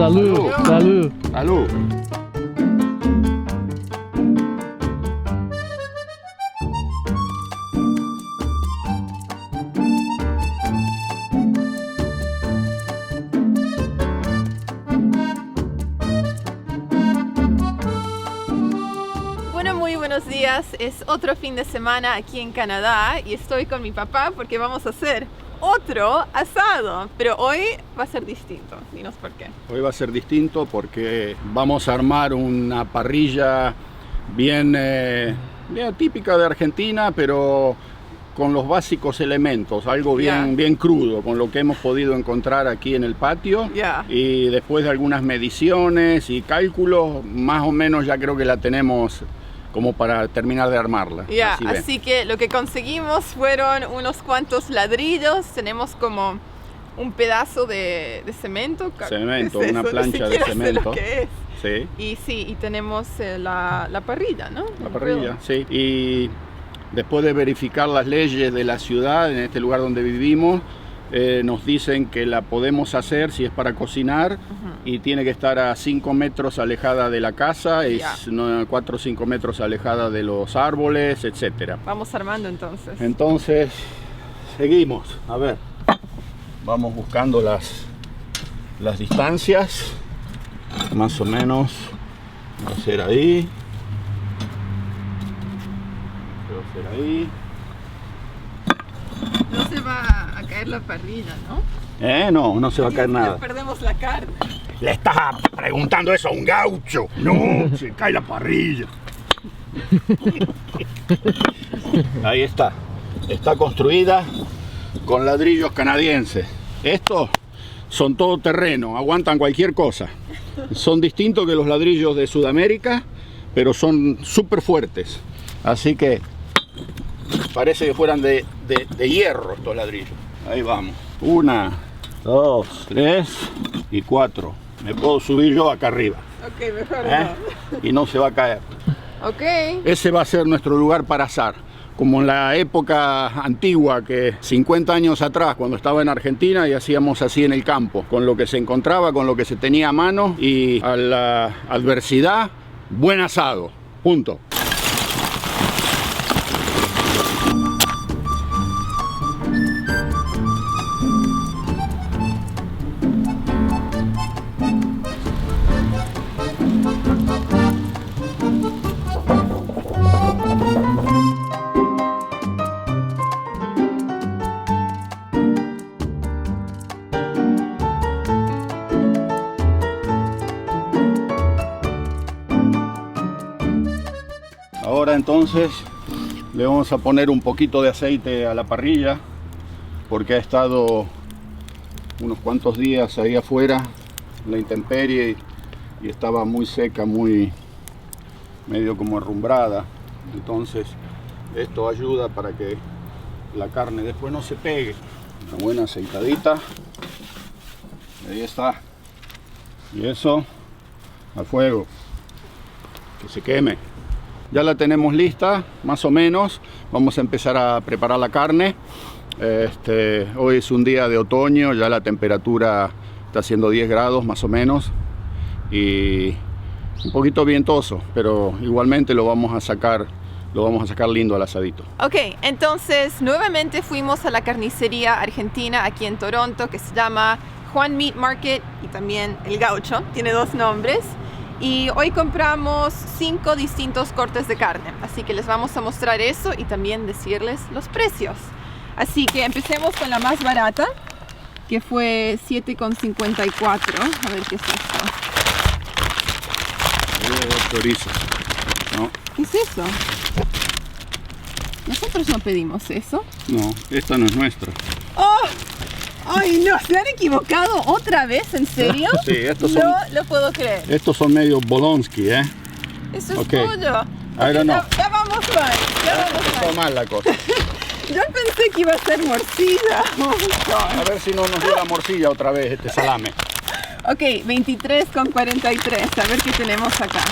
Salud. Salud. Salud. Bueno, muy buenos días. Es otro fin de semana aquí en Canadá y estoy con mi papá porque vamos a hacer otro asado, pero hoy va a ser distinto. Dinos por qué. Hoy va a ser distinto porque vamos a armar una parrilla bien típica de Argentina, pero con los básicos elementos, algo bien crudo, con lo que hemos podido encontrar aquí en el patio. Y después de algunas mediciones y cálculos, más o menos ya creo que la tenemos como para terminar de armarla. Así que lo que conseguimos fueron unos cuantos ladrillos, tenemos como un pedazo de cemento. Cemento, ¿Qué es una eso? plancha de cemento. Lo que es. Sí. Y tenemos la parrilla, ¿no? La parrilla, sí. Y después de verificar las leyes de la ciudad, en este lugar donde vivimos, nos dicen que la podemos hacer si es para cocinar y tiene que estar a 5 metros alejada de la casa, 4 o 5 metros alejada de los árboles, etcétera. Vamos armando entonces. Entonces, seguimos. A ver, vamos buscando las distancias, más o menos. Va a ser ahí. Va a ser ahí. No se va a caer la parrilla, ¿no? No se va a caer nada. Perdemos la carne. Le estás preguntando eso a un gaucho. No, se cae la parrilla. Ahí está. Está construida con ladrillos canadienses. Estos son todo terreno, aguantan cualquier cosa. Son distintos que los ladrillos de Sudamérica, pero son súper fuertes. Así que parece que fueran de hierro estos ladrillos. Ahí vamos. 1, 2, 3 y 4. Me puedo subir yo acá arriba. Ok, mejor no. Y no se va a caer. Ok. Ese va a ser nuestro lugar para asar. Como en la época antigua, que 50 años atrás, cuando estaba en Argentina, y hacíamos así en el campo, con lo que se encontraba, con lo que se tenía a mano, y a la adversidad, buen asado. Punto. Ahora entonces le vamos a poner un poquito de aceite a la parrilla porque ha estado unos cuantos días ahí afuera, la intemperie, y estaba muy seca, medio como arrumbrada. Entonces esto ayuda para que la carne después no se pegue. Una buena aceitadita. Ahí está. Y eso al fuego, que se queme. Ya la tenemos lista, más o menos. Vamos a empezar a preparar la carne. Hoy es un día de otoño, ya la temperatura está haciendo 10 grados más o menos. Y un poquito vientoso, pero igualmente lo vamos a sacar lindo al asadito. Ok, entonces nuevamente fuimos a la carnicería argentina aquí en Toronto, que se llama Juan Meat Market y también El Gaucho, tiene 2 nombres. Y hoy compramos 5 distintos cortes de carne, así que les vamos a mostrar eso y también decirles los precios. Así que empecemos con la más barata, que fue $7,54. A ver qué es esto. Chorizo. No. ¿Qué es eso? Nosotros no pedimos eso. No, esta no es nuestra. ¡Oh! ¡Ay, no! ¿Se han equivocado otra vez? ¿En serio? Sí, estos son... No lo puedo creer. Estos son medio Bolonsky, ¿eh? Eso es Okay. pollo. I don't know. Ya vamos mal. Está mal la cosa. Yo pensé que iba a ser morcilla. A ver si no nos dio la morcilla otra vez este salame. Ok, 23,43. A ver qué tenemos acá.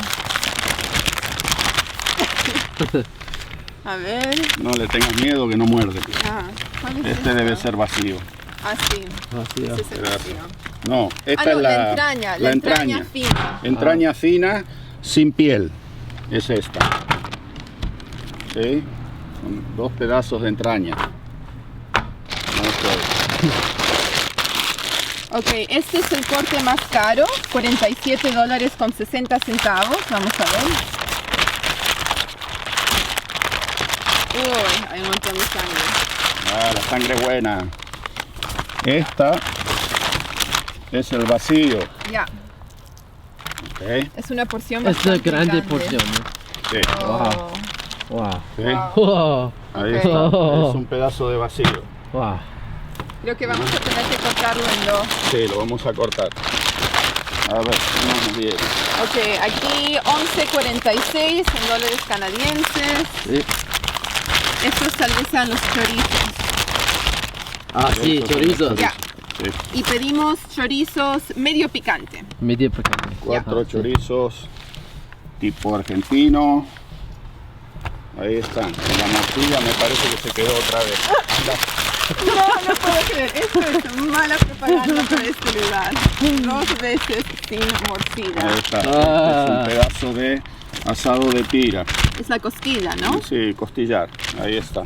A ver. No le tengas miedo que no muerde. ¿Cuál es Este esto? debe ser vacío. Así. Así Ese es. es el vacío. No, esta es la entraña. La entraña fina. Entraña fina, sin piel. Es esta. ¿Sí? Son 2 pedazos de entraña. Ok, este es el corte más caro, $47.60. Vamos a ver. Uy, hay un montón de sangre. Ah, la sangre buena. Esta es el vacío. Ya, ¿Ok? es una porción Es una bastante grande grande. porción, ¿no? Sí. Oh, Wow. ¿Sí? Wow. Ahí Ok. está. Es un pedazo de vacío. Wow. creo que vamos a tener que cortarlo en 2. Sí, lo vamos a cortar. A ver, vamos bien. Ok, aquí $11.46 en dólares canadienses. Sí. Estos tal vez sean los chorizos. Ah, sí, Estos son chorizo. Ya. Sí. Y pedimos chorizos medio picante. Medio pequeño. 4 Ah, sí. chorizos tipo argentino. Ahí están. En la morcilla me parece que se quedó otra vez. Anda. No, no puedo creer. Esto es mala propaganda para este lugar. 2 veces sin morcilla. Ahí está. Ah. Este es un pedazo de asado de tira. Es la costilla, ¿no? Sí, costillar. Ahí está.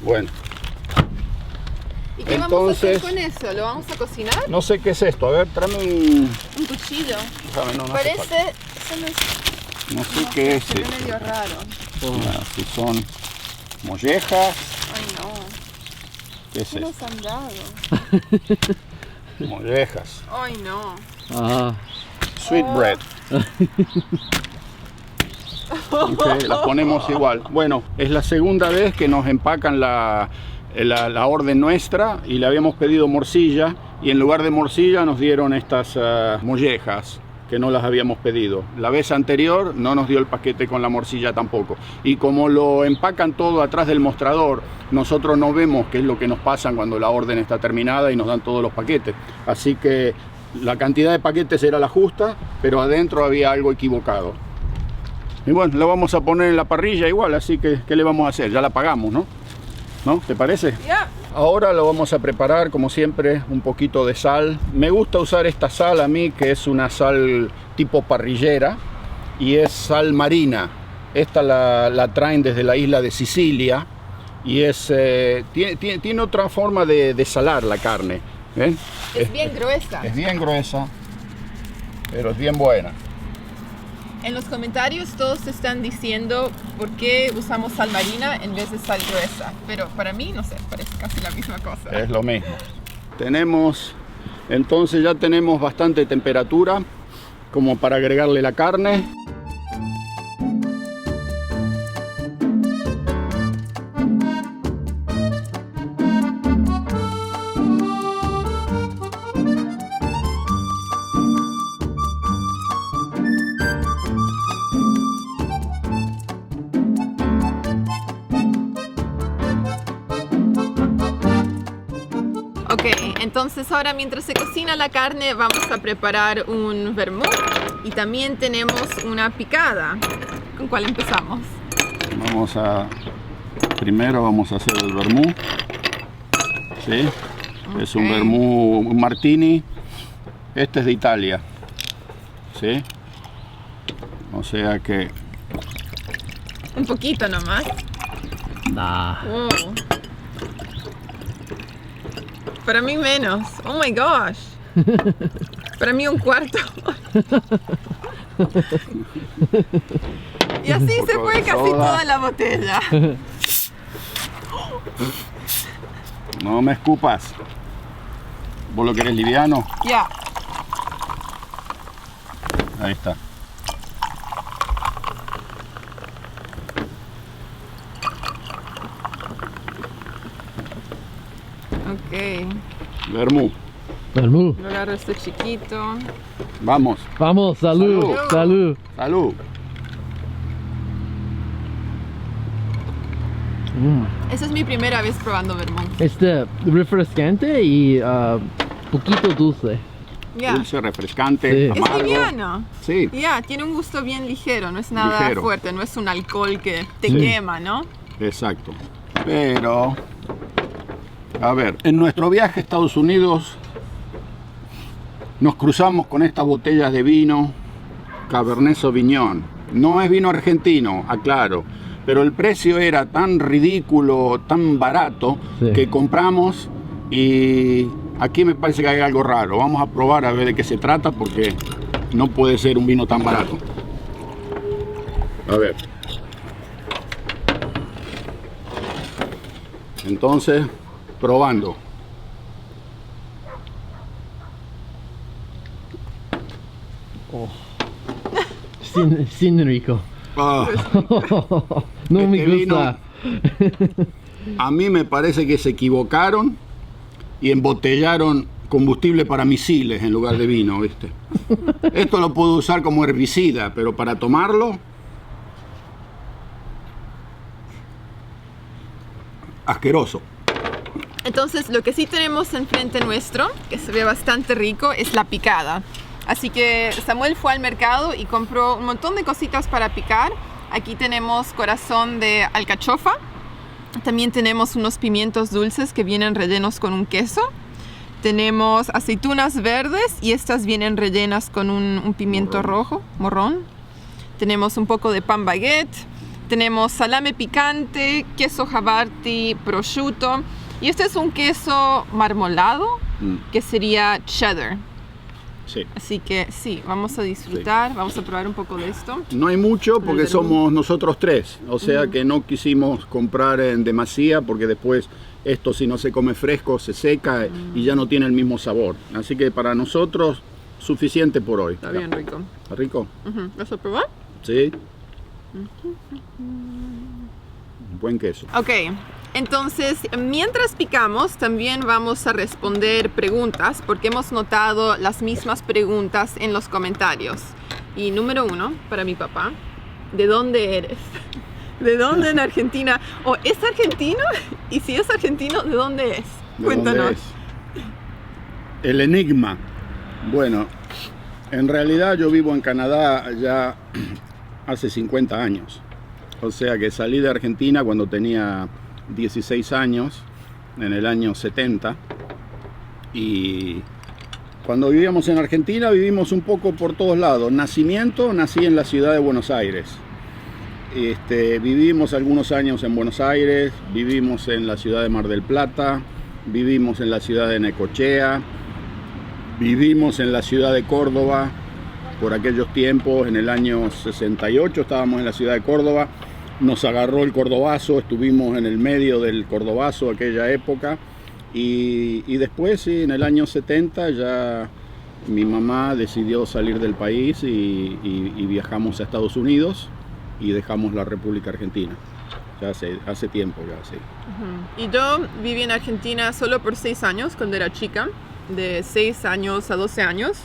Bueno, ¿Y qué vamos a hacer Entonces- con eso? ¿Lo vamos a cocinar? no sé qué es esto. A ver, tráeme un... Un cuchillo. Déjame, no hace falta. Parece... Eso no es... No sé no qué sé, es. se ve medio raro. Ah, si son mollejas. Ay, no. ¿Qué es ¿Qué esto? nos han dado? Mollejas. Ay, no. Ah, Sweetbread. Ok, las ponemos igual. Bueno, es la segunda vez que nos empacan la orden nuestra y le habíamos pedido morcilla y en lugar de morcilla nos dieron estas mollejas que no las habíamos pedido. La vez anterior no nos dio el paquete con la morcilla tampoco. Y como lo empacan todo atrás del mostrador, nosotros no vemos qué es lo que nos pasa cuando la orden está terminada y nos dan todos los paquetes. Así que la cantidad de paquetes era la justa, pero adentro había algo equivocado. Y bueno, lo vamos a poner en la parrilla igual, así que ¿qué le vamos a hacer? Ya la pagamos, ¿no? ¿No? ¿Te parece? Ya. Ahora lo vamos a preparar, como siempre, un poquito de sal. Me gusta usar esta sal a mí, que es una sal tipo parrillera, y es sal marina. Esta la traen desde la isla de Sicilia, y es tiene otra forma de salar la carne. ¿Ven? Es bien gruesa. Es bien gruesa, pero es bien buena. En los comentarios todos están diciendo por qué usamos sal marina en vez de sal gruesa. Pero para mí, no sé, parece casi la misma cosa. Es lo mismo. Entonces ya tenemos bastante temperatura como para agregarle la carne. Ok, entonces ahora mientras se cocina la carne vamos a preparar un vermouth y también tenemos una picada. ¿Con cuál empezamos? Primero vamos a hacer el vermouth. ¿Sí? Es un Ok. vermouth, un martini. Este es de Italia. ¿Sí? O sea que Un poquito nomás. nah. Wow. Para mí menos. Oh my gosh. Para mí un cuarto. Y así Un se poco fue de casi soda. toda la botella. no me escupas. ¿Vos lo querés liviano? Ya. Ahí está. Ok. Vermouth. Vermouth. Lo agarro este chiquito. Vamos. Vamos, salud, Salud. salud. Salud. Esa es mi primera vez probando vermouth. Este refrescante y poquito dulce. Ya. Dulce, refrescante, Sí. Es amargo. liviano. Sí. Ya, tiene un gusto bien ligero, no es nada Ligero. fuerte, no es un alcohol que te Sí. quema, ¿no? Exacto. Pero A ver, en nuestro viaje a Estados Unidos nos cruzamos con estas botellas de vino Cabernet Sauvignon. No es vino argentino, aclaro, pero el precio era tan ridículo, tan barato, Sí. que compramos y aquí me parece que hay algo raro. Vamos a probar a ver de qué se trata porque no puede ser un vino tan barato. A ver. Entonces, probando. Sin rico. Ah, No me Este gusta. a mí me parece que se equivocaron y embotellaron combustible para misiles en lugar de vino, ¿viste? Esto lo puedo usar como herbicida, pero para tomarlo, asqueroso. Entonces, lo que sí tenemos enfrente nuestro, que se ve bastante rico, es la picada. Así que Samuel fue al mercado y compró un montón de cositas para picar. Aquí tenemos corazón de alcachofa. También tenemos unos pimientos dulces que vienen rellenos con un queso. Tenemos aceitunas verdes y estas vienen rellenas con un pimiento rojo, morrón. Tenemos un poco de pan baguette. Tenemos salame picante, queso Havarti, prosciutto. Y este es un queso marmolado, que sería cheddar. Sí. Así que sí, vamos a disfrutar, vamos a probar un poco de esto. No hay mucho porque Menú. somos nosotros tres, o sea que no quisimos comprar en demasía porque después esto, si no se come fresco, se seca y ya no tiene el mismo sabor. Así que para nosotros suficiente por hoy. Está bien rico. ¿Está rico? ¿Vas a probar? Sí. Buen queso. Ok, entonces mientras picamos también vamos a responder preguntas porque hemos notado las mismas preguntas en los comentarios. Y número 1, para mi papá, ¿de dónde eres? ¿De dónde en Argentina? ¿O es argentino? Y si es argentino, ¿de dónde es? ¿De Cuéntanos. dónde es? El enigma. Bueno, en realidad yo vivo en Canadá ya hace 50 años. O sea que salí de Argentina cuando tenía 16 años, en el año 70. Y cuando vivíamos en Argentina vivimos un poco por todos lados. Nacimiento, nací en la ciudad de Buenos Aires. Vivimos algunos años en Buenos Aires, vivimos en la ciudad de Mar del Plata, vivimos en la ciudad de Necochea, vivimos en la ciudad de Córdoba. Por aquellos tiempos, en el año 68, estábamos en la ciudad de Córdoba. Nos agarró el cordobazo, estuvimos en el medio del cordobazo aquella época. Y después, sí, en el año 70, ya mi mamá decidió salir del país y viajamos a Estados Unidos y dejamos la República Argentina. Ya hace tiempo, ya sí. Y yo viví en Argentina solo por 6 años cuando era chica, de 6 años a 12 años.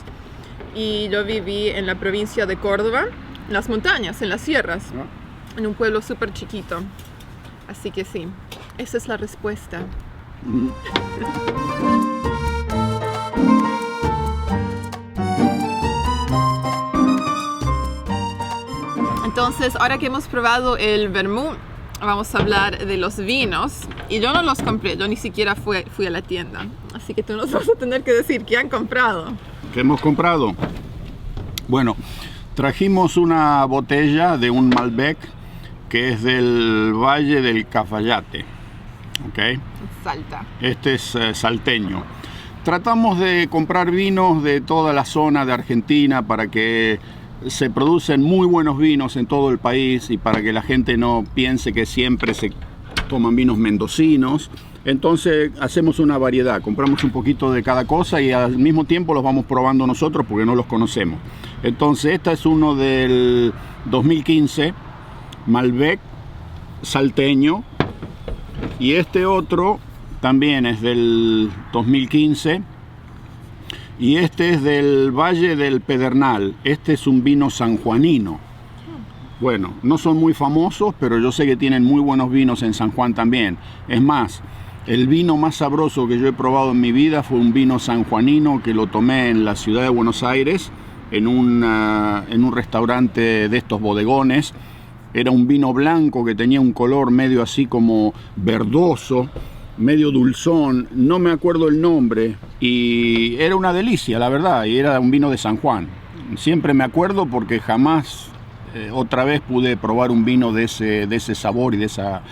Y yo viví en la provincia de Córdoba, en las montañas, en las sierras, en un pueblo súper chiquito. Así que sí, esa es la respuesta. Entonces, ahora que hemos probado el vermut, vamos a hablar de los vinos. Y yo no los compré, yo ni siquiera fui a la tienda. Así que tú nos vas a tener que decir qué han comprado. ¿Qué hemos comprado? Bueno, trajimos una botella de un Malbec que es del Valle del Cafayate. ¿Okay? Salta. Este es salteño. Tratamos de comprar vinos de toda la zona de Argentina para que se producen muy buenos vinos en todo el país y para que la gente no piense que siempre se toman vinos mendocinos. Entonces hacemos una variedad, compramos un poquito de cada cosa y al mismo tiempo los vamos probando nosotros porque no los conocemos. Entonces este es uno del 2015, Malbec salteño, y este otro también es del 2015 y este es del Valle del Pedernal. Este es un vino sanjuanino. Bueno, no son muy famosos, pero yo sé que tienen muy buenos vinos en San Juan también. Es más, el vino más sabroso que yo he probado en mi vida fue un vino sanjuanino que lo tomé en la ciudad de Buenos Aires, en un restaurante de estos bodegones. Era un vino blanco que tenía un color medio así como verdoso medio dulzón, no me acuerdo el nombre, y era una delicia, la verdad, y era un vino de San Juan. Siempre me acuerdo porque jamás otra vez pude probar un vino de ese sabor y de esa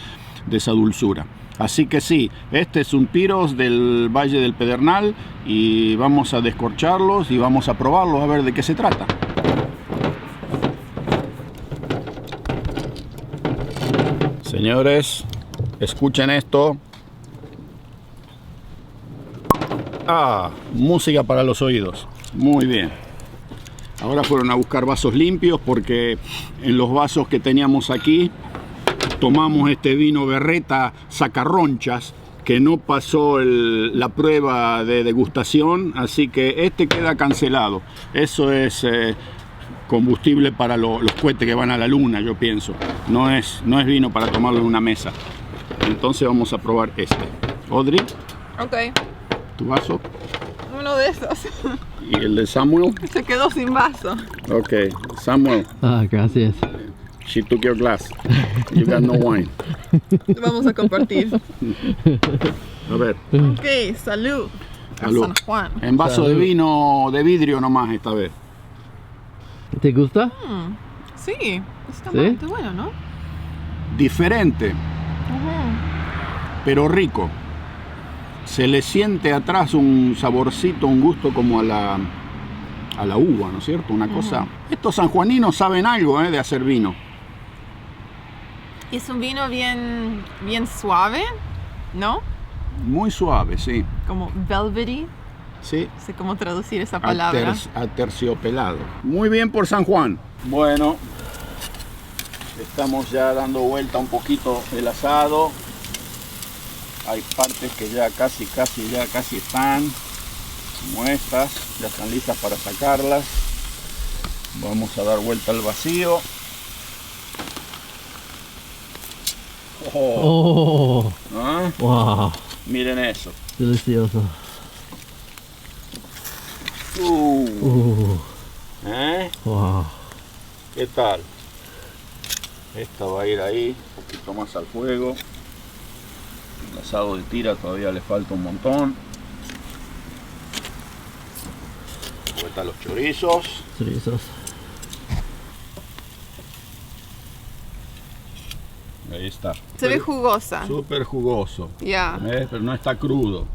dulzura. Así que sí, este es un Pyros del Valle del Pedernal y vamos a descorcharlos y vamos a probarlos a ver de qué se trata. Señores, escuchen esto. Música para los oídos. Muy bien. Ahora fueron a buscar vasos limpios porque en los vasos que teníamos aquí tomamos este vino Berreta Sacarronchas que no pasó la prueba de degustación, así que este queda cancelado. Eso es combustible para los cohetes que van a la luna, yo pienso. No es vino para tomarlo en una mesa. Entonces vamos a probar este. Audrey, Ok, tu vaso. uno de esos. Y el de Samuel. Se quedó sin vaso. Ok, Samuel, Ah, gracias. she took your glass. You got no wine. Vamos a compartir. A ver, Ok, salud. A Salud. San Juan. en vaso de Salud. vino de vidrio nomás esta vez. ¿Te gusta? Sí, está ¿Sí? bastante bueno, ¿no? Diferente, pero rico. Se le siente atrás un saborcito, un gusto como a la uva, ¿no es cierto? Una cosa. Estos sanjuaninos saben algo de hacer vino. Es un vino bien suave, ¿no? Muy suave, sí. Como velvety. Sí. No sé cómo traducir esa palabra. Aterciopelado. Muy bien por San Juan. Bueno, estamos ya dando vuelta un poquito el asado. Hay partes que ya casi están, como estas, ya están listas para sacarlas. Vamos a dar vuelta al vacío. Oh, ¿Ah? wow, Miren eso. delicioso. ¿Eh? Wow. ¿Qué tal? Esta va a ir ahí, un poquito más al fuego. El asado de tira todavía le falta un montón. Vuelta los chorizos. Chorizos. Ahí está. Se ve jugosa. Súper jugoso. Ya. Pero no está crudo.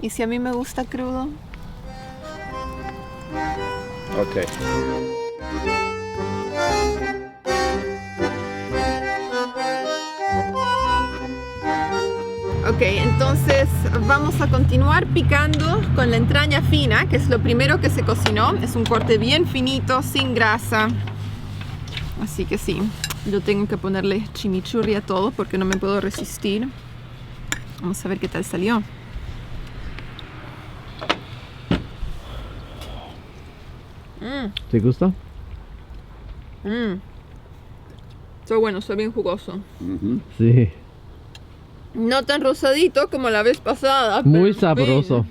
¿Y si a mí me gusta crudo? Ok. Ok, entonces vamos a continuar picando con la entraña fina, que es lo primero que se cocinó. Es un corte bien finito, sin grasa. Así que sí, yo tengo que ponerle chimichurri a todo porque no me puedo resistir. Vamos a ver qué tal salió. ¿Te gusta? Está bueno, está bien jugoso. Ujú. Sí. No tan rosadito como la vez pasada. Muy pero sabroso.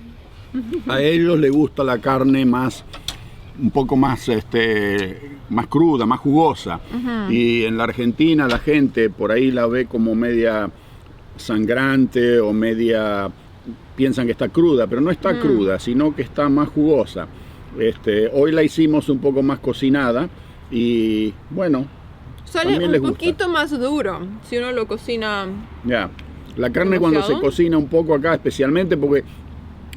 A ellos les gusta la carne un poco más cruda, más jugosa. Y en la Argentina la gente por ahí la ve como media sangrante o piensan que está cruda, pero no está cruda, sino que está más jugosa. Hoy la hicimos un poco más cocinada y bueno, Sale también les un gusta. poquito más duro si uno lo cocina. Ya. La carne cuando se cocina un poco acá, especialmente porque,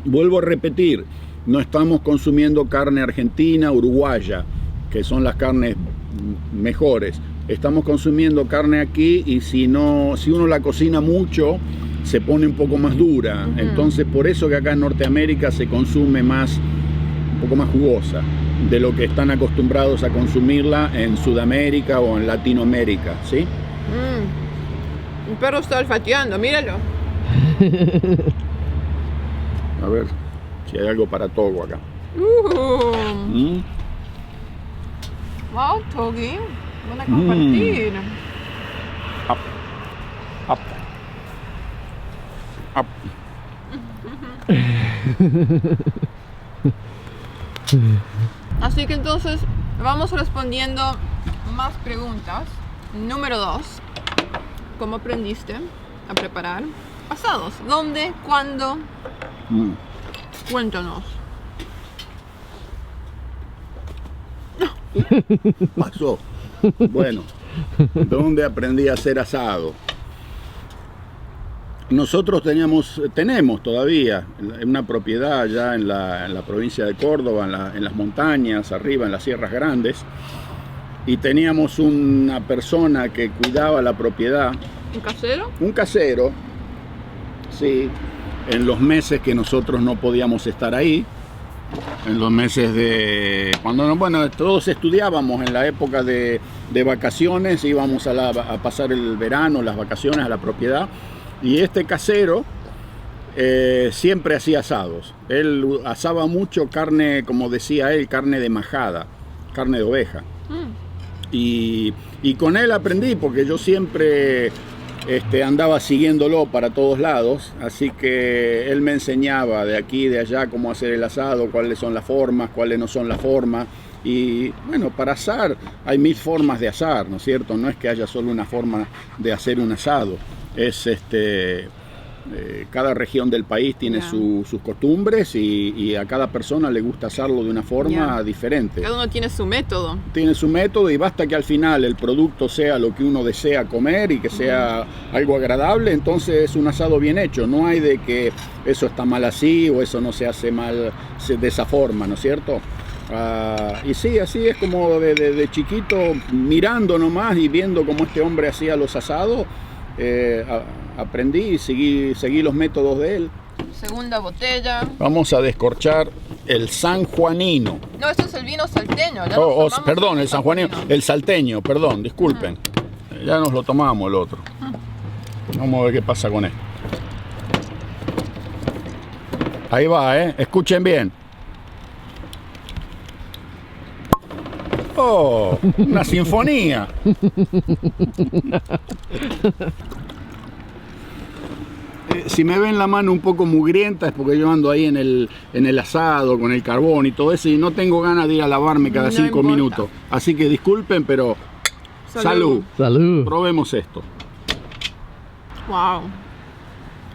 vuelvo a repetir, no estamos consumiendo carne argentina, uruguaya, que son las carnes mejores. Estamos consumiendo carne aquí y si uno la cocina mucho, se pone un poco más dura. Entonces, por eso que acá en Norteamérica se consume un poco más jugosa de lo que están acostumbrados a consumirla en Sudamérica o en Latinoamérica, ¿sí? El perro está olfateando, míralo. A ver si hay algo para Togo acá. Wow, Togi, van a compartir. Up. Up. Up. Así que entonces vamos respondiendo más preguntas. Número 2. ¿Cómo aprendiste a preparar Asados. ¿Dónde? ¿Cuándo? Mm. Cuéntanos. Pasó. Bueno, ¿dónde aprendí a hacer asado? Nosotros tenemos todavía una propiedad allá en la provincia de Córdoba, en las montañas, arriba, en las Sierras Grandes, y teníamos una persona que cuidaba la propiedad. ¿Un casero? Un casero, sí, en los meses que nosotros no podíamos estar ahí, en los meses de cuando bueno, todos estudiábamos en la época de vacaciones, íbamos a pasar el verano, las vacaciones a la propiedad, y este casero siempre hacía asados. Él asaba mucho carne, como decía él, carne de majada, carne de oveja. Y con él aprendí, porque yo siempre andaba siguiéndolo para todos lados, así que él me enseñaba de aquí y de allá cómo hacer el asado, cuáles son las formas, cuáles no son las formas. Y bueno, para asar hay 1000 formas de asar, ¿no es cierto? No es que haya solo una forma de hacer un asado. Es cada región del país tiene sus costumbres y a cada persona le gusta hacerlo de una forma diferente. Cada uno tiene su método. Tiene su método, y basta que al final el producto sea lo que uno desea comer y que sea algo agradable, entonces es un asado bien hecho. No hay de que eso está mal así o eso no se hace mal de esa forma, ¿no es cierto? Y sí, así es como de chiquito, mirando nomás y viendo cómo este hombre hacía los asados, aprendí y seguí los métodos de él. Segunda botella. Vamos a descorchar el sanjuanino. No, esto es el vino salteño. Perdón, el sanjuanino. El salteño, perdón, disculpen. Ya nos lo tomamos el otro. Vamos a ver qué pasa con esto. Ahí va, escuchen bien. Oh, una sinfonía. Si me ven la mano un poco mugrienta es porque yo ando ahí en el asado, con el carbón y todo eso, y no tengo ganas de ir a lavarme cada 5 minutos. Así que disculpen, pero salud. Salud. Probemos esto. Wow.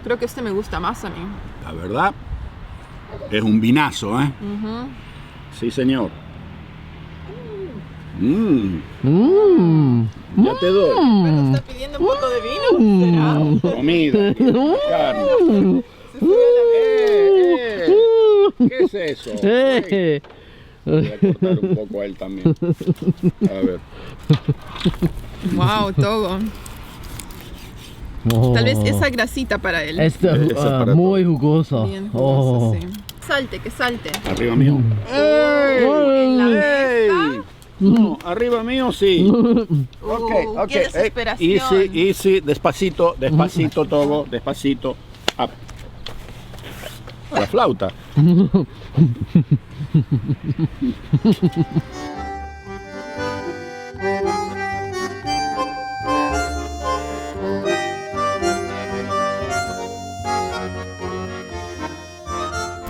Creo que este me gusta más a mí. La verdad, es un vinazo, ¿eh? Sí, señor. Ya te doy. Pero está pidiendo un poco de vino. ¿Será? Comida, carne. ¿Qué es eso? Voy a cortar un poco a él también. A ver. Wow, todo. Tal vez esa grasita para él. Está muy jugoso. Bien jugoso, sí. Salte, que salte. Arriba mío. ¡Ey! No, arriba mío sí. Ok. Qué desesperación. Easy, despacito, todo, despacito. Up. La flauta.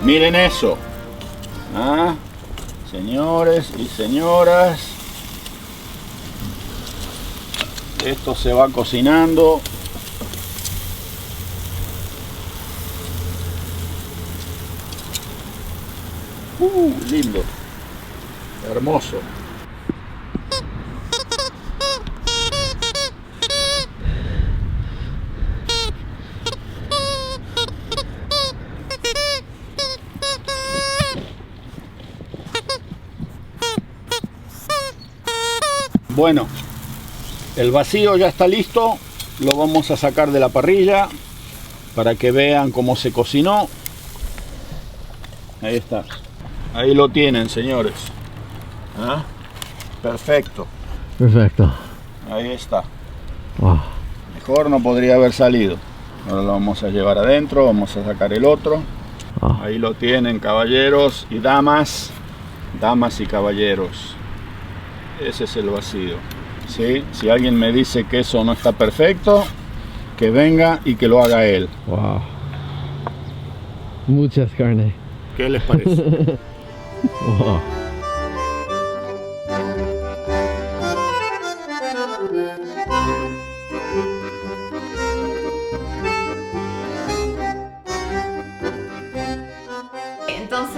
Miren eso. Señores y señoras, esto se va cocinando. Lindo, hermoso. Bueno, el vacío ya está listo, lo vamos a sacar de la parrilla para que vean cómo se cocinó. Ahí está, ahí lo tienen, señores. Perfecto. Perfecto. Ahí está. Wow. Mejor no podría haber salido. Ahora lo vamos a llevar adentro, vamos a sacar el otro. Ahí lo tienen, caballeros y damas, damas y caballeros. Ese es el vacío. ¿Sí? Si alguien me dice que eso no está perfecto, que venga y que lo haga él. Wow. Muchas carne. ¿Qué les parece? Wow.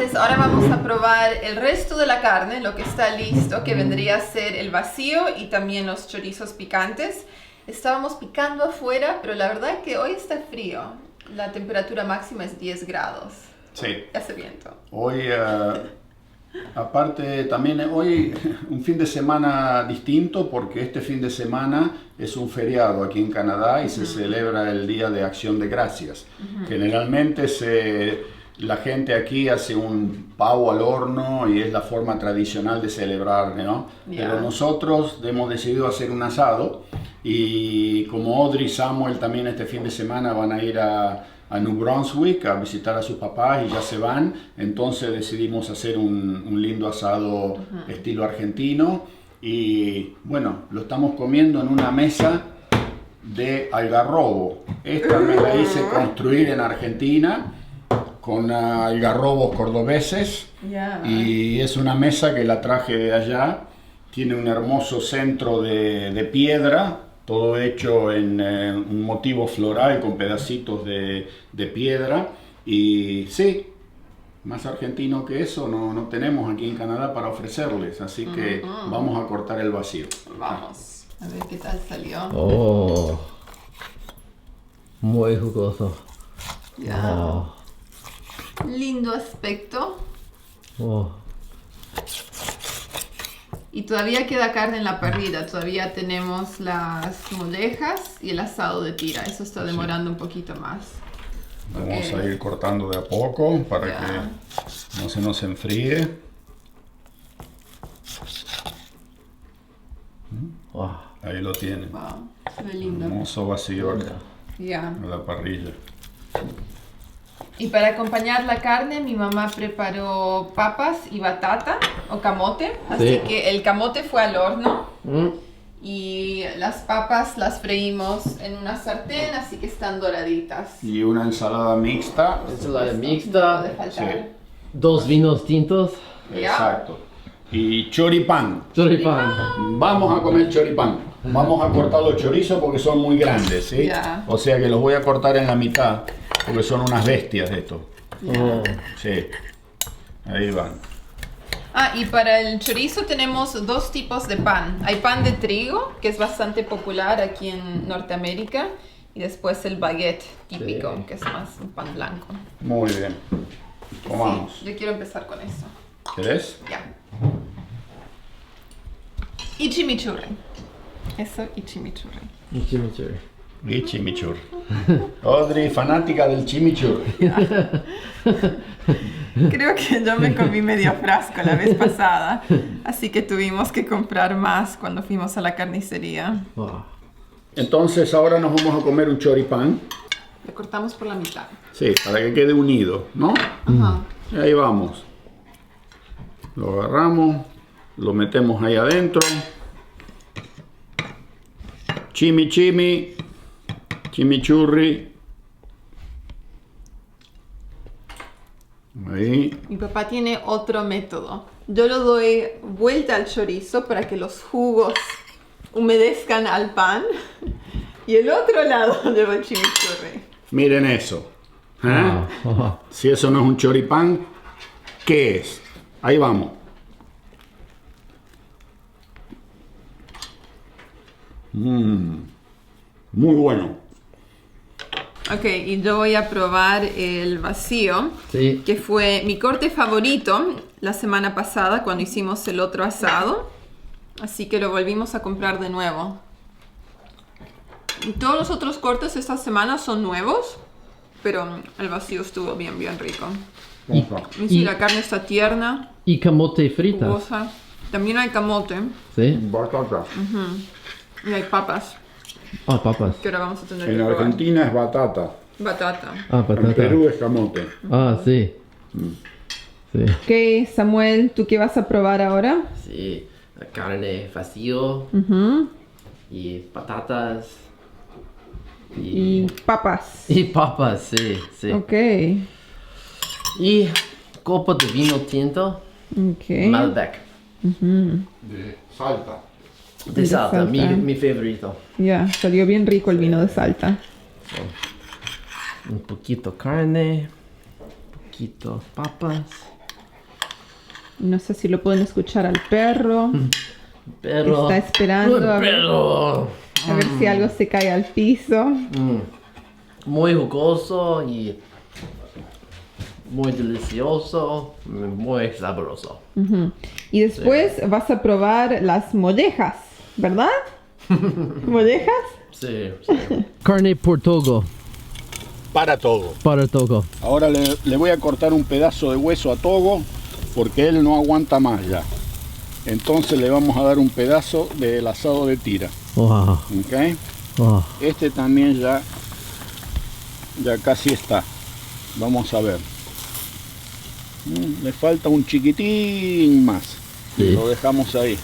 Entonces ahora vamos a probar el resto de la carne, lo que está listo, que vendría a ser el vacío y también los chorizos picantes. Estábamos picando afuera, pero la verdad que hoy está frío. La temperatura máxima es 10 grados. Sí. Hace viento. Hoy, aparte, también hoy un fin de semana distinto porque este fin de semana es un feriado aquí en Canadá y se celebra el Día de Acción de Gracias. Generalmente la gente aquí hace un pavo al horno y es la forma tradicional de celebrar, ¿no? Pero nosotros hemos decidido hacer un asado y como Audrey y Samuel también este fin de semana van a ir a New Brunswick a visitar a sus papás y ya se van, entonces decidimos hacer un lindo asado estilo argentino y bueno, lo estamos comiendo en una mesa de algarrobo. Esta me la hice construir en Argentina con algarrobos cordobeses y es una mesa que la traje de allá, tiene un hermoso centro de piedra, todo hecho en un motivo floral con pedacitos de piedra y sí, más argentino que eso no tenemos aquí en Canadá para ofrecerles, así que vamos a cortar el vacío. Vamos, a ver qué tal salió. Oh. Muy jugoso. Ya. Oh. Lindo aspecto. Oh. Y todavía queda carne en la parrilla, todavía tenemos las mollejas y el asado de tira, eso está demorando un poquito más. Vamos a ir cortando de a poco para que no se nos enfríe. Wow. Ahí lo tienen. Wow, se ve lindo. Hermoso vacío acá Ya. en la parrilla. Y para acompañar la carne, mi mamá preparó papas y batata o camote. Así Sí. que el camote fue al horno Mm. y las papas las freímos en una sartén, así que están doraditas. Y una ensalada mixta. Ensalada No puede mixta, faltar. Sí. 2 vinos tintos, Ya. Exacto. Y choripán. choripán. Vamos a comer choripán. Vamos a cortar los chorizos porque son muy grandes, ¿sí? Ya. O sea que los voy a cortar en la mitad porque son unas bestias estos. Oh. Sí. Ahí van. Ah, y para el chorizo tenemos dos tipos de pan. Hay pan de trigo, que es bastante popular aquí en Norteamérica, y después el baguette típico, Sí. que es más un pan blanco. Muy bien. Comamos. Sí, yo quiero empezar con eso. ¿Querés? Ya. Y chimichurri. Eso y chimichurri. Un chimichurri. Y chimichurri. Audrey, fanática del chimichurri. Creo que yo me comí medio frasco la vez pasada, así que tuvimos que comprar más cuando fuimos a la carnicería. Wow. Entonces ahora nos vamos a comer un choripán. Lo cortamos por la mitad. Sí, para que quede unido, ¿no? Ajá. Y ahí vamos. Lo agarramos, lo metemos ahí adentro. Chimichurri. Ahí. Mi papá tiene otro método. Yo lo doy vuelta al chorizo para que los jugos humedezcan al pan. Y el otro lado llevo el chimichurri. Miren eso. ¿Eh? Wow. Si eso no es un choripán, ¿qué es? Ahí vamos. Muy bueno. Ok, y yo voy a probar el vacío, Sí. que fue mi corte favorito la semana pasada cuando hicimos el otro asado. Así que lo volvimos a comprar de nuevo. Y todos los otros cortes esta semana son nuevos, pero el vacío estuvo bien rico. Y, Y sí, y, la carne está tierna, y camote fritas. jugosa. También hay camote Sí. Batata. y hay papas, Ah, papas. que ahora vamos a tener En que probar. Argentina es batata. Batata. Ah, En patata. Perú es camote. Ah, sí. Sí. Ok, Samuel, ¿tú qué vas a probar ahora? Sí. Carne vacío y patatas Y papas. y papas, sí, sí. Ok. Y copa de vino tinto, Ok. Malbec, De Salta. de Salta, Salta. mi favorito. Ya, salió bien rico el vino de Salta. Un poquito carne, un poquito papas. No sé si lo pueden escuchar al perro. Pero... Está esperando a ver, Pero... a ver si algo se cae al piso. Muy jugoso y muy delicioso, muy sabroso. Y después vas a probar las mollejas, ¿verdad? ¿Mollejas? Sí, sí. Carne por Togo. Para todo. Para Togo. Ahora le voy a cortar un pedazo de hueso a Togo porque él no aguanta más ya. Entonces le vamos a dar un pedazo del asado de tira. Wow. ¿Ok? Wow. Este también ya casi está. Vamos a ver. Le falta un chiquitín más. Sí. Lo dejamos ahí.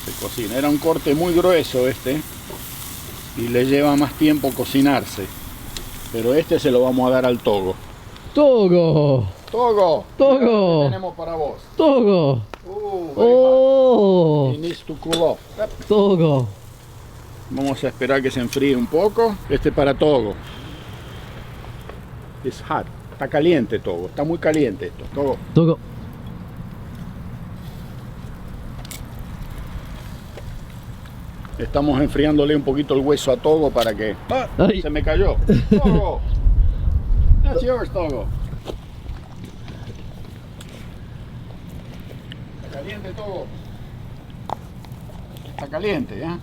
Se cocina. Era un corte muy grueso este. Y le lleva más tiempo cocinarse. Pero este se lo vamos a dar al Togo. Togo. Togo. Togo. ¿Qué tenemos para vos? Togo. Very Oh. hot. It needs to cool off. Togo. Vamos a esperar que se enfríe un poco. Este para Togo. It's hot. Está caliente Togo. Está muy caliente esto. Togo. Togo. Estamos enfriándole un poquito el hueso a Togo para que... ¡Ah! Ay. Se me cayó. Togo. That's yours, Togo. Está caliente, Togo. Está caliente, ¿eh?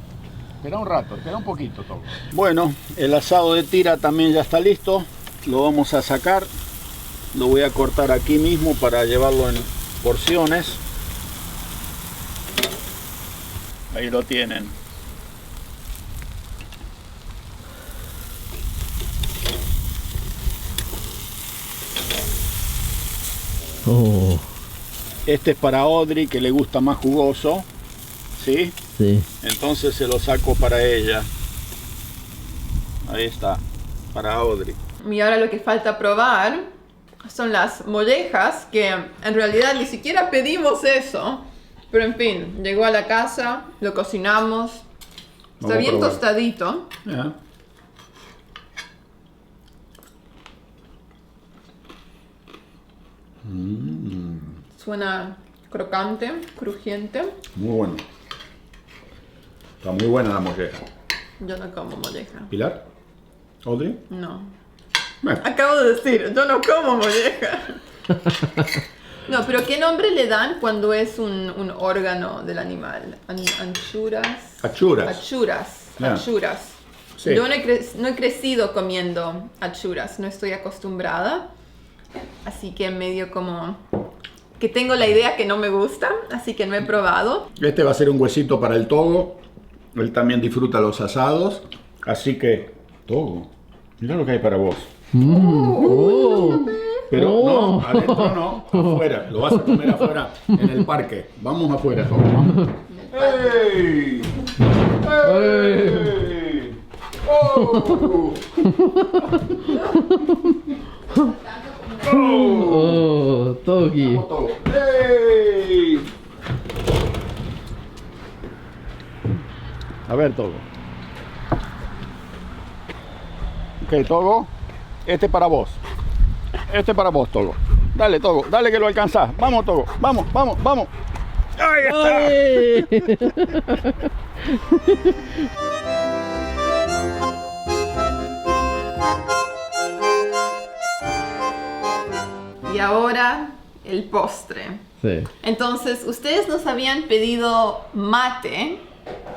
Espera un rato, espera un poquito, Togo. Bueno, el asado de tira también ya está listo. Lo vamos a sacar. Lo voy a cortar aquí mismo para llevarlo en porciones. Ahí lo tienen. Oh. Este es para Audrey, que le gusta más jugoso, ¿sí? Sí. Entonces se lo saco para ella. Ahí está, para Audrey. Y ahora lo que falta probar son las mollejas, que en realidad ni siquiera pedimos eso. Pero en fin, llegó a la casa, lo cocinamos. Está Vamos a bien probar. tostadito. Ya. Suena crocante, crujiente. Muy bueno. Está muy buena la molleja. Yo no como molleja. ¿Pilar? ¿Audrey? No. Bueno, Acabo de decir, yo no como molleja. No, pero ¿qué nombre le dan cuando es un órgano del animal? Anchuras. achuras. Achuras. Ya. Achuras. Sí. Yo no he crecido comiendo achuras, no estoy acostumbrada. Así que medio como que tengo la idea que no me gusta, así que no he probado. Este va a ser un huesito para el Togo. Él también disfruta los asados. Así que, Togo, mira lo que hay para vos. Oh. Pero Oh. no, adentro no, afuera. Lo vas a comer afuera en el parque. Vamos afuera, Togo. Vamos. ¡Ey! ¡Ey! ¡Oh! Oh. Togi. Togo. ¡Ey! A ver, Togo. Ok, Togo. Este para vos. Este para vos, Togo. Dale, Togo. Dale que lo alcanzás. Vamos, Togo. Vamos, vamos, vamos. ¡Ahí está! Ay. Y ahora el postre. Sí. Entonces, ustedes nos habían pedido mate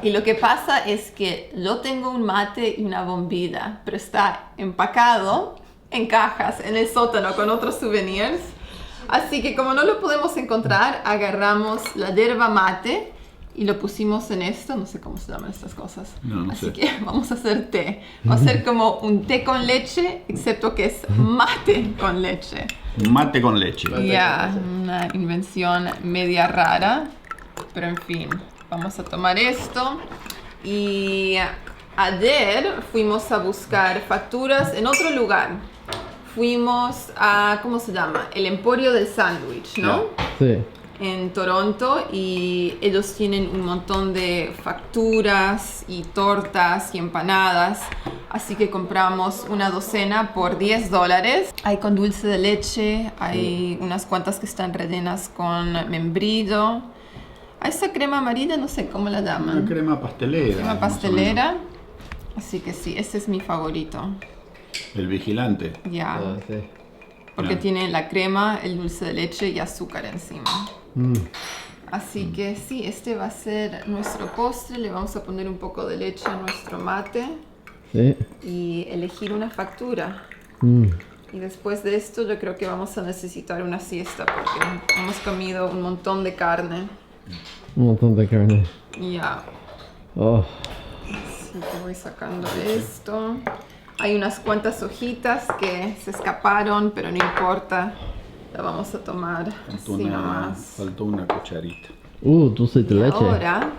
y lo que pasa es que yo tengo un mate y una bombilla, pero está empacado en cajas en el sótano con otros souvenirs. Así que como no lo podemos encontrar, agarramos la yerba mate y lo pusimos en esto, no sé cómo se llaman estas cosas. No Así sé. que vamos a hacer té. Va a ser como un té con leche, excepto que es mate con leche. Mate con leche. Ya, una invención media rara, pero en fin, vamos a tomar esto. Y ayer fuimos a buscar facturas en otro lugar. Fuimos a, ¿cómo se llama? El Emporio del Sándwich, ¿no? Sí. en Toronto y ellos tienen un montón de facturas y tortas y empanadas, así que compramos una docena por $10. Hay con dulce de leche, hay unas cuantas que están rellenas con membrillo. A esa crema amarilla no sé cómo la llaman. Una crema pastelera. Crema más o pastelera. Así que sí, ese es mi favorito. menos. El vigilante. Ya. Ah, sí. Porque Ya. tiene la crema, el dulce de leche y azúcar encima. Así que sí, este va a ser nuestro postre. Le vamos a poner un poco de leche a nuestro mate Sí. y elegir una factura. Mm. Y después de esto yo creo que vamos a necesitar una siesta porque hemos comido un montón de carne. Un montón de carne. Y ya, Oh. así que voy sacando esto. Hay unas cuantas hojitas que se escaparon, pero no importa. La vamos a tomar así nomás. Faltó una cucharita. Dulce de leche. Ahora,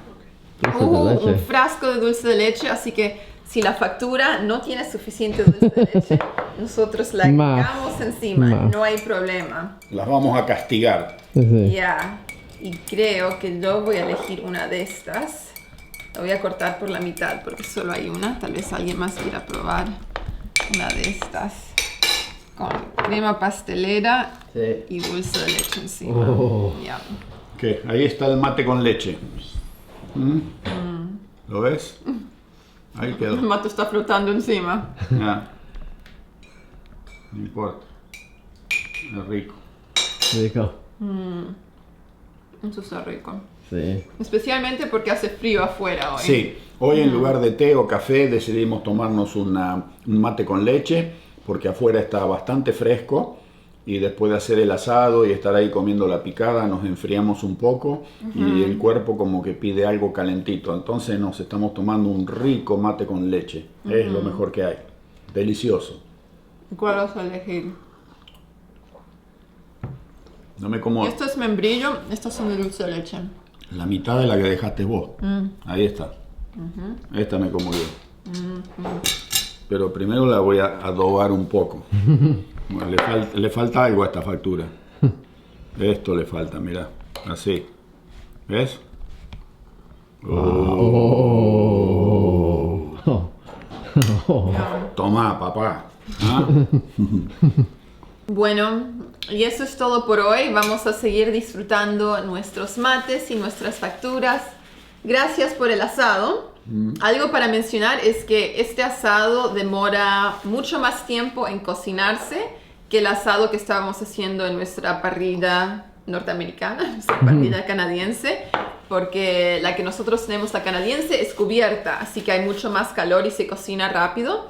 Dulce de un leche. frasco de dulce de leche, así que si la factura no tiene suficiente dulce de leche, nosotros la Más. agregamos encima, Más. no hay problema. Las vamos a castigar. Sí. Ya, y creo que yo voy a elegir una de estas. La voy a cortar por la mitad porque solo hay una. Tal vez alguien más quiera probar una de estas. Con crema pastelera Sí. y dulce de leche encima. Oh. Ya. ¿Qué? Ahí está el mate con leche. ¿Mm? ¿Lo ves? Ahí El quedó. mate está flotando encima. Ya. No importa. Es rico. Rico. Eso está rico. Sí. Especialmente porque hace frío afuera hoy. Sí, hoy en lugar de té o café decidimos tomarnos un mate con leche porque afuera está bastante fresco y después de hacer el asado y estar ahí comiendo la picada nos enfriamos un poco y el cuerpo como que pide algo calentito. Entonces nos estamos tomando un rico mate con leche. Es lo mejor que hay. Delicioso. ¿Cuál vas a elegir? No me como Esto es membrillo, estos son de dulce de leche. la mitad de la que dejaste vos. Ahí está. Esta me como yo. Pero primero la voy a adobar un poco. Bueno, le falta algo a esta factura. Esto le falta, mira. Así. ¿Ves? Oh. Oh. Tomá, papá. ¿Ah? Bueno, y eso es todo por hoy. Vamos a seguir disfrutando nuestros mates y nuestras facturas. Gracias por el asado. Algo para mencionar es que este asado demora mucho más tiempo en cocinarse que el asado que estábamos haciendo en nuestra parrilla norteamericana, nuestra parrilla canadiense, porque la que nosotros tenemos, la canadiense, es cubierta, así que hay mucho más calor y se cocina rápido.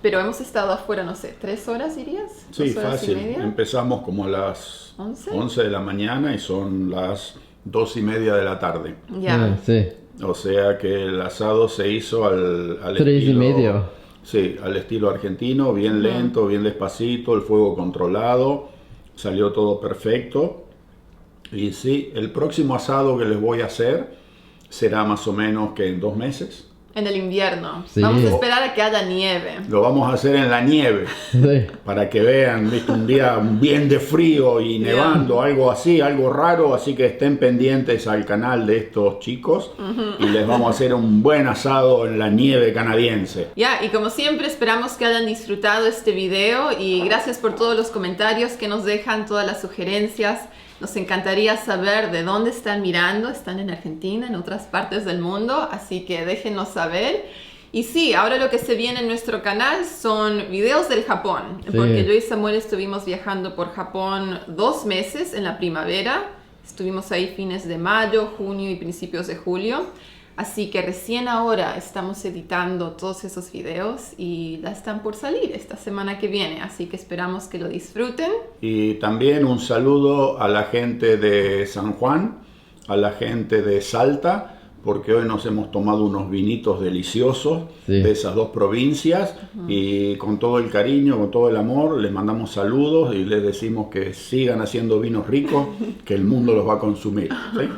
Pero hemos estado afuera, no sé, 3 horas dirías. Sí, 2 horas y fácil. media. Empezamos como a las 11. 11 de la mañana y son las 2:30 de la tarde. Ya. Sí. O sea que el asado se hizo al 3:30. Sí, al estilo argentino, bien lento, bien despacito, el fuego controlado, salió todo perfecto. Y sí, el próximo asado que les voy a hacer será más o menos que en 2 meses. En el invierno. Sí. Vamos a esperar a que haya nieve. Lo vamos a hacer en la nieve, Sí. para que vean, ¿viste? Un día bien de frío y nevando, algo así, algo raro. Así que estén pendientes al canal de estos chicos y les vamos a hacer un buen asado en la nieve canadiense. Ya, y como siempre esperamos que hayan disfrutado este video y gracias por todos los comentarios que nos dejan, todas las sugerencias. Nos encantaría saber de dónde están mirando. Están en Argentina, en otras partes del mundo, así que déjenos saber. Y sí, ahora lo que se viene en nuestro canal son videos del Japón, Sí. porque yo y Samuel estuvimos viajando por Japón 2 meses en la primavera. Estuvimos ahí fines de mayo, junio y principios de julio. Así que recién ahora estamos editando todos esos videos y ya están por salir esta semana que viene. Así que esperamos que lo disfruten. Y también un saludo a la gente de San Juan, a la gente de Salta, porque hoy nos hemos tomado unos vinitos deliciosos Sí. de esas 2 provincias y con todo el cariño, con todo el amor, les mandamos saludos y les decimos que sigan haciendo vinos ricos, que el mundo los va a consumir. ¿Sí?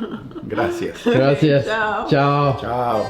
Gracias. Gracias. Chao. Chao. Chao.